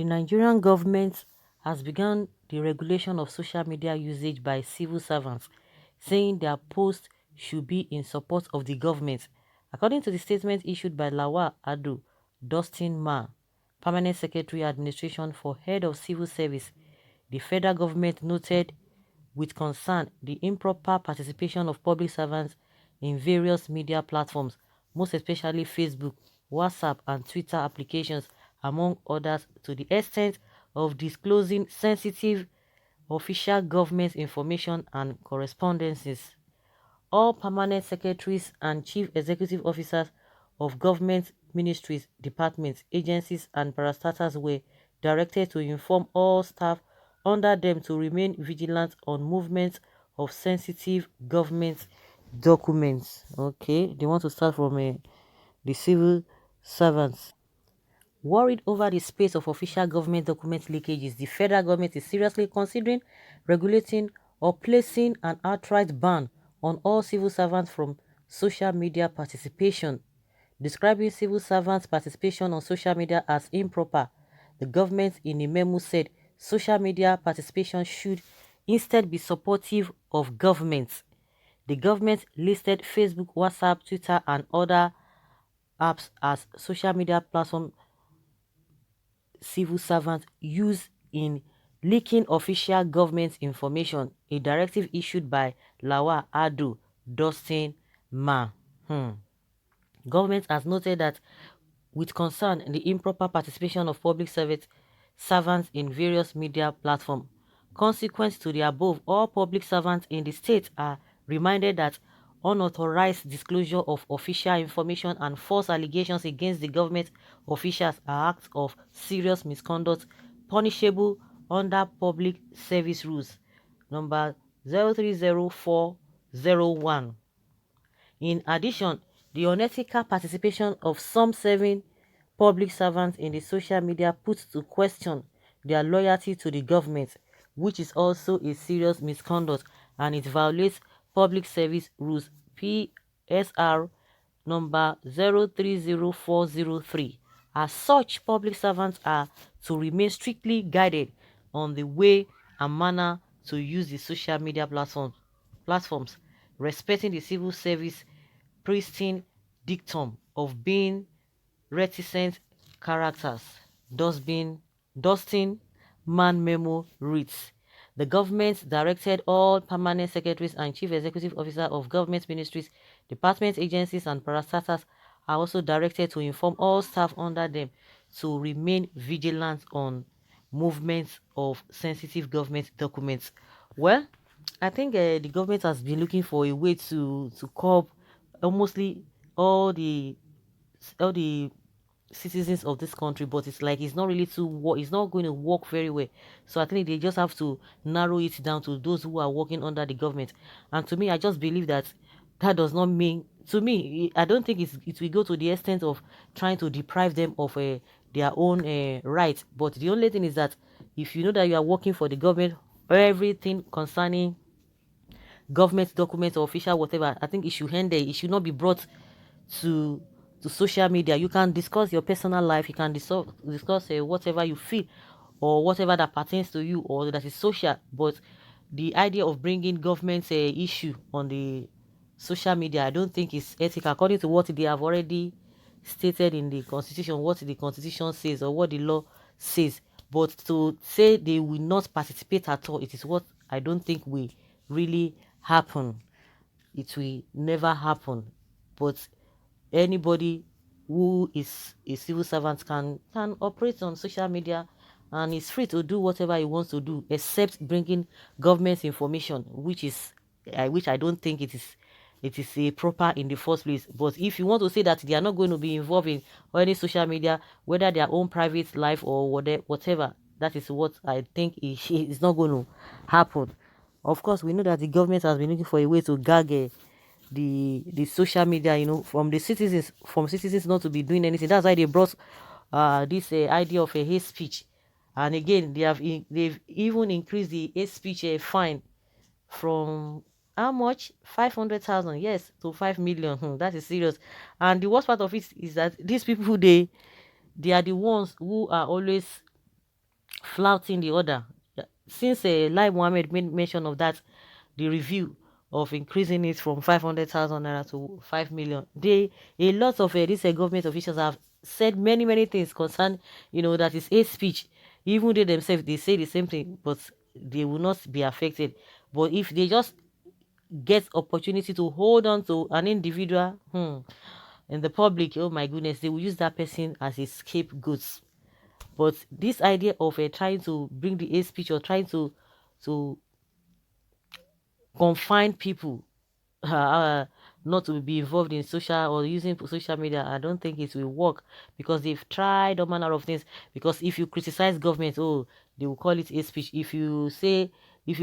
The Nigerian government has begun the regulation of social media usage by civil servants, saying their posts should be in support of the government. According to the statement issued by Lawal Ado Dustin Ma, Permanent Secretary Administration for Head of Civil Service, the federal government noted with concern the improper participation of public servants in various media platforms, most especially Facebook, WhatsApp, and Twitter applications, among others, to the extent of disclosing sensitive official government information and correspondences. All permanent secretaries and chief executive officers of government ministries, departments, agencies, and parastatals were directed to inform all staff under them to remain vigilant on movements of sensitive government documents. Okay, they want to start from the civil servants. Worried over the space of official government document leakages, the federal government is seriously considering regulating or placing an outright ban on all civil servants from social media participation. Describing civil servants' participation on social media as improper, the government in a memo said social media participation should instead be supportive of government. The government listed Facebook, WhatsApp, Twitter, and other apps as social media platforms civil servants use in leaking official government information, a directive issued by Lawal Ado Dustin Ma. Government has noted that with concern the improper participation of public service servants in various media platforms. Consequent to the above, all public servants in the state are reminded that unauthorized disclosure of official information and false allegations against the government officials are acts of serious misconduct punishable under Public Service Rules number 030401. In addition, the unethical participation of some serving public servants in the social media puts to question their loyalty to the government, which is also a serious misconduct and it violates Public Service Rules PSR number 030403. As such, public servants are to remain strictly guided on the way and manner to use the social media platforms, respecting the civil service pristine dictum of being reticent characters. Thus being Dustin Man Memo reads, the government directed all permanent secretaries and chief executive officers of government ministries, departments, agencies, and parastatals are also directed to inform all staff under them to remain vigilant on movements of sensitive government documents. Well, I think the government has been looking for a way to curb almostly all the all the citizens of this country, but it's like it's not really it's not going to work very well. So I think they just have to narrow it down to those who are working under the government. And to me, I just believe that that does not mean, to me, I don't think it will go to the extent of trying to deprive them of their own rights. But the only thing is that if you know that you are working for the government, everything concerning government documents or official whatever, I think it should end there. It should not be brought to social media. You can discuss your personal life, you can discuss whatever you feel or whatever that pertains to you or that is social, but the idea of bringing government issue on the social media, I don't think is ethical according to what they have already stated in the constitution, what the constitution says or what the law says. But to say they will not participate at all, it is what I don't think will really happen. It will never happen. But anybody who is a civil servant can operate on social media and is free to do whatever he wants to do except bringing government information, which I don't think it is a proper in the first place. But if you want to say that they are not going to be involved in any social media, whether their own private life or whatever, that is what I think is not going to happen. Of course, we know that the government has been looking for a way to gag the social media, from citizens not to be doing anything. That's why they brought this idea of a hate speech. And again, they've even increased the hate speech fine from how much 500,000, yes, to 5 million. That is serious. And the worst part of it is that these people, they are the ones who are always flouting the order. Since Lai Mohammed made mention of that, the review of increasing it from 500,000 naira to 5 million, a lot of these government officials have said many things concern, that is hate speech. Even they themselves, they say the same thing, but they will not be affected. But if they just get opportunity to hold on to an individual, in the public, oh my goodness, they will use that person as a scapegoat. But this idea of trying to bring the hate speech, or trying to confine people, not to be involved in social or using social media, I don't think it will work, because they've tried all manner of things. Because if you criticize government, oh, they will call it hate speech. If you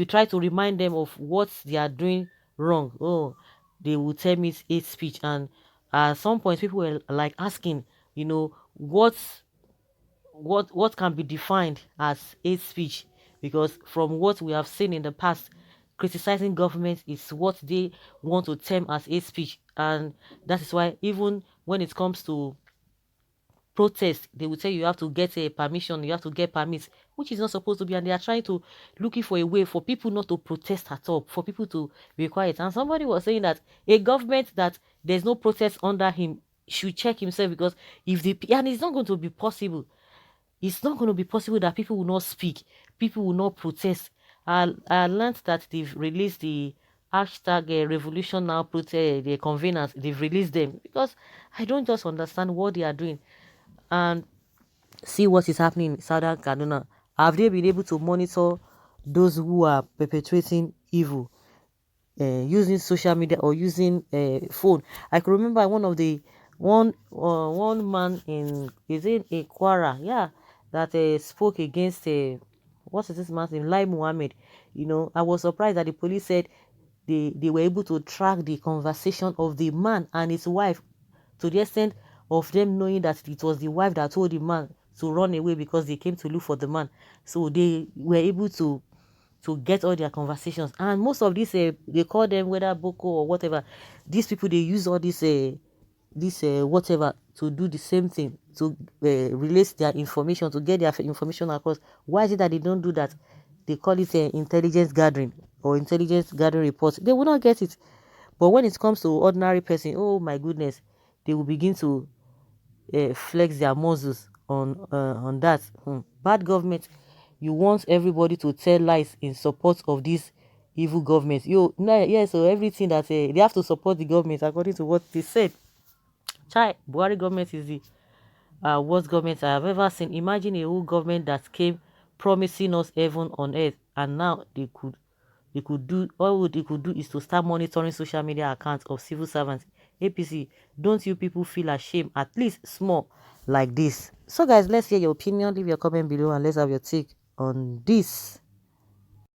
try to remind them of what they are doing wrong, oh, they will tell me it's hate speech. And at some point, people were like asking, what can be defined as hate speech, because from what we have seen in the past, criticizing government is what they want to term as hate speech. And that is why, even when it comes to protest, they will tell you have to get a permission, you have to get permits, which is not supposed to be. And they are trying to looking for a way for people not to protest at all, for people to be quiet. And somebody was saying that a government that there's no protest under him should check himself, because if the and it's not going to be possible. It's not going to be possible that people will not speak, people will not protest. I learned that they've released the hashtag revolution now protest, the conveners, they've released them, because I don't just understand what they are doing. And see what is happening in Southern Kaduna. Have they been able to monitor those who are perpetrating evil, using social media or using phone? I can remember one man in, is it a Kwara, yeah, that spoke against what is this man's name, Lai Muhammad. I was surprised that the police said they were able to track the conversation of the man and his wife, to the extent of them knowing that it was the wife that told the man to run away because they came to look for the man. So they were able to get all their conversations. And most of these, they call them whether Boko or whatever, these people, they use all this whatever to do the same thing, to release their information, to get their information across. Why is it that they don't do that? They call it intelligence gathering or intelligence gathering reports. They will not get it. But when it comes to ordinary person, oh my goodness, they will begin to flex their muscles on that. Bad government. You want everybody to tell lies in support of this evil government. Yeah, so everything that they have to support the government according to what they said. Chai, Buhari government is the worst government I have ever seen. Imagine a whole government that came promising us heaven on earth, and now they could do, all they could do is to start monitoring social media accounts of civil servants. APC, don't you people feel ashamed, at least small, like this? So guys, let's hear your opinion. Leave your comment below and let's have your take on this.